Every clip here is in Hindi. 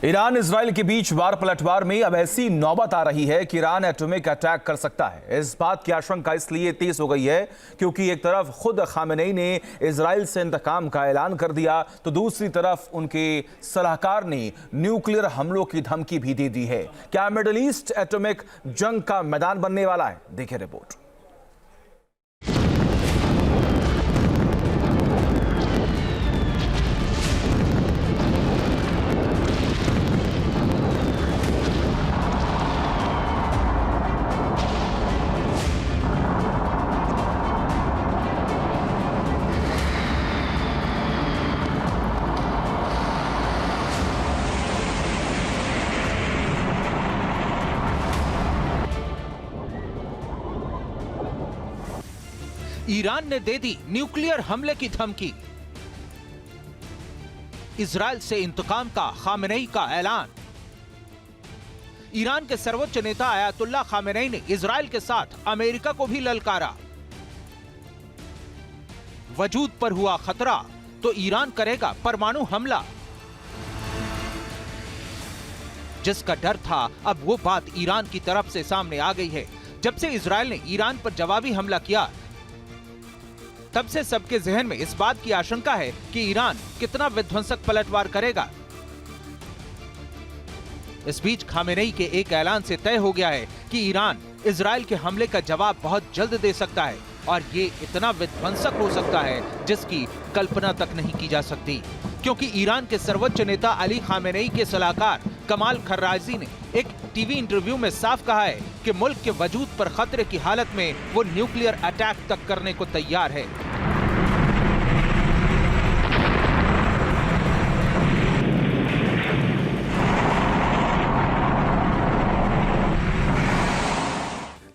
ईरान इजराइल के बीच वार पलटवार में अब ऐसी नौबत आ रही है कि ईरान एटॉमिक अटैक कर सकता है। इस बात की आशंका इसलिए तेज हो गई है क्योंकि एक तरफ खुद खामेनेई ने इजराइल से इंतकाम का ऐलान कर दिया, तो दूसरी तरफ उनके सलाहकार ने न्यूक्लियर हमलों की धमकी भी दे दी है। क्या मिडिल ईस्ट एटॉमिक जंग का मैदान बनने वाला है? देखिए रिपोर्ट। ईरान ने दे दी न्यूक्लियर हमले की धमकी। इजराइल से इंतकाम का खामेनेई का ऐलान। ईरान के सर्वोच्च नेता आयतुल्लाह खामेनेई ने इजराइल के साथ अमेरिका को भी ललकारा। वजूद पर हुआ खतरा तो ईरान करेगा परमाणु हमला। जिसका डर था अब वो बात ईरान की तरफ से सामने आ गई है। जब से इजराइल ने ईरान पर जवाबी हमला किया, तब से सबके जहन में इस बात की आशंका है कि ईरान कितना विध्वंसक पलटवार करेगा। इस बीच खामेनेई के एक ऐलान से तय हो गया है कि ईरान इजराइल के हमले का जवाब बहुत जल्द दे सकता है और ये इतना विध्वंसक हो सकता है जिसकी कल्पना तक नहीं की जा सकती, क्योंकि ईरान के सर्वोच्च नेता अली खामेनेई के सलाहकार कमाल खर्राजी ने एक टीवी इंटरव्यू में साफ कहा है कि मुल्क के वजूद पर खतरे की हालत में वो न्यूक्लियर अटैक तक करने को तैयार है।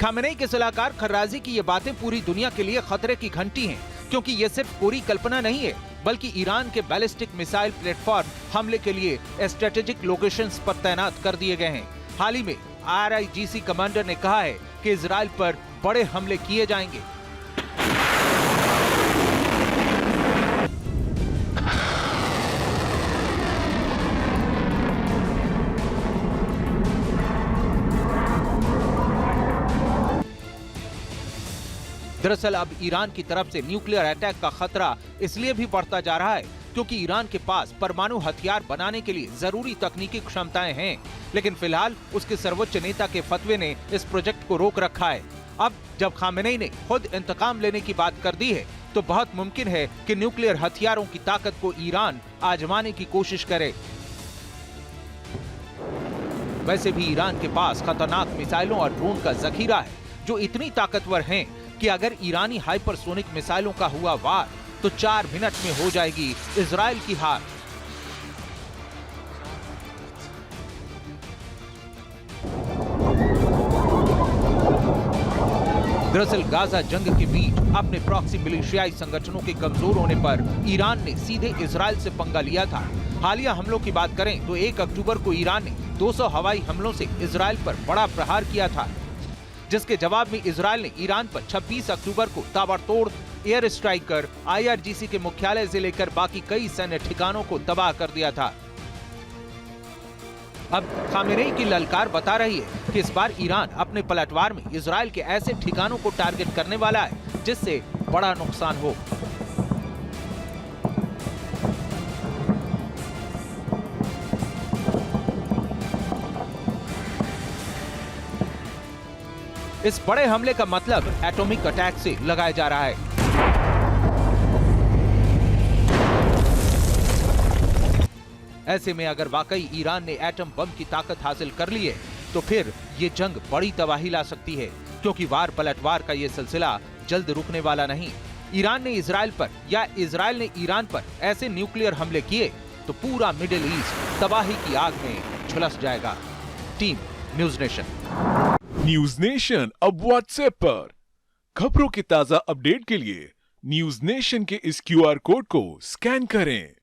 खामेनेई के सलाहकार खर्राजी की ये बातें पूरी दुनिया के लिए खतरे की घंटी हैं, क्योंकि ये सिर्फ पूरी कल्पना नहीं है, बल्कि ईरान के बैलिस्टिक मिसाइल प्लेटफॉर्म हमले के लिए स्ट्रेटेजिक लोकेशंस पर तैनात कर दिए गए हैं। हाल ही में IRGC कमांडर ने कहा है कि इजराइल पर बड़े हमले किए जाएंगे। दरअसल अब ईरान की तरफ से न्यूक्लियर अटैक का खतरा इसलिए भी बढ़ता जा रहा है क्योंकि ईरान के पास परमाणु हथियार बनाने के लिए जरूरी तकनीकी क्षमताएं हैं, लेकिन फिलहाल उसके सर्वोच्च नेता के फतवे ने इस प्रोजेक्ट को रोक रखा है। अब जब खामेनेई ने खुद इंतकाम लेने की बात कर दी है, तो बहुत मुमकिन है कि न्यूक्लियर हथियारों की ताकत को ईरान आजमाने की कोशिश करे। वैसे भी ईरान के पास खतरनाक मिसाइलों और ड्रोन का जखीरा है जो इतनी ताकतवर हैं कि अगर ईरानी हाइपरसोनिक मिसाइलों का हुआ वार तो 4 मिनट में हो जाएगी इजराइल की हार। दरअसल गाजा जंग के बीच अपने प्रॉक्सी मिलिशियाई संगठनों के कमजोर होने पर ईरान ने सीधे इजराइल से पंगा लिया था। हालिया हमलों की बात करें तो 1 अक्टूबर को ईरान ने 200 हवाई हमलों से इजराइल पर बड़ा प्रहार किया था, जिसके जवाब में इजराइल ने ईरान पर 26 अक्टूबर को ताबड़तोड़ एयर स्ट्राइक कर IRGC के मुख्यालय से लेकर बाकी कई सैन्य ठिकानों को तबाह कर दिया था। अब खामेनेई की ललकार बता रही है कि इस बार ईरान अपने पलटवार में इजराइल के ऐसे ठिकानों को टारगेट करने वाला है जिससे बड़ा नुकसान हो। इस बड़े हमले का मतलब एटॉमिक अटैक से लगाया जा रहा है। ऐसे में अगर वाकई ईरान ने एटम बम की ताकत हासिल कर ली है तो फिर ये जंग बड़ी तबाही ला सकती है, क्योंकि वार पलटवार का ये सिलसिला जल्द रुकने वाला नहीं। ईरान ने इजराइल पर या इजराइल ने ईरान पर ऐसे न्यूक्लियर हमले किए तो पूरा मिडिल ईस्ट तबाही की आग में झुलस जाएगा। Team news nation. News nation अब व्हाट्सएप पर खबरों की ताजा अपडेट के लिए न्यूज नेशन के इस QR कोड को स्कैन करें।